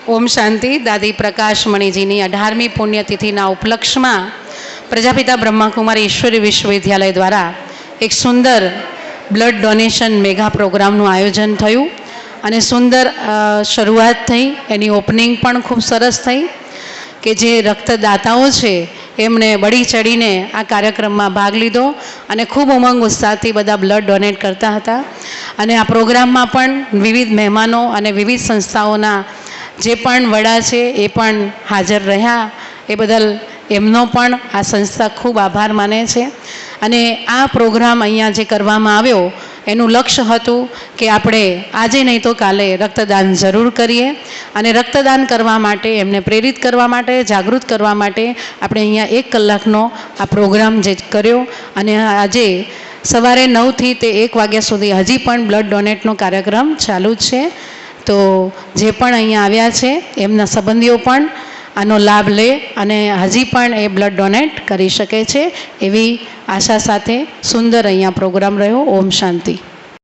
ઓમ શાંતિ. દાદી પ્રકાશમણીજીની 18મી પુણ્યતિથિના ઉપલક્ષમાં પ્રજાપિતા બ્રહ્માકુમારી ઈશ્વરી વિશ્વવિદ્યાલય દ્વારા એક સુંદર બ્લડ ડોનેશન મેગા પ્રોગ્રામનું આયોજન થયું અને સુંદર શરૂઆત થઈ. એની ઓપનિંગ પણ ખૂબ સરસ થઈ કે જે રક્તદાતાઓ છે એમણે બળી ચડીને આ કાર્યક્રમમાં ભાગ લીધો અને ખૂબ ઉમંગ ઉત્સાહથી બધા બ્લડ ડોનેટ કરતા હતા. અને આ પ્રોગ્રામમાં પણ વિવિધ મહેમાનો અને વિવિધ સંસ્થાઓના જે પણ વડા છે એ પણ હાજર રહ્યા. એ બદલ એમનો પણ આ સંસ્થા ખૂબ આભાર માને છે. અને આ પ્રોગ્રામ અહીંયા જે કરવામાં આવ્યો એનું લક્ષ્ય હતું કે આપણે આજે નહીં તો કાલે રક્તદાન જરૂર કરીએ અને રક્તદાન કરવા માટે એમને પ્રેરિત કરવા માટે, જાગૃત કરવા માટે આપણે અહીંયા 1 કલાકનો આ પ્રોગ્રામ જે કર્યો. અને આજે સવારે 9થી તે 1 વાગ્યા સુધી હજી પણ બ્લડ ડોનેટનો કાર્યક્રમ ચાલુ જ છે. તો જે પણ અહીંયા આવ્યા છે એમના સંબંધીઓ પણ આનો લાભ લે અને હજી પણ એ બ્લડ ડોનેટ કરી શકે છે એવી આશા સાથે સુંદર અહીંયા પ્રોગ્રામ રહ્યો. ઓમ શાંતિ.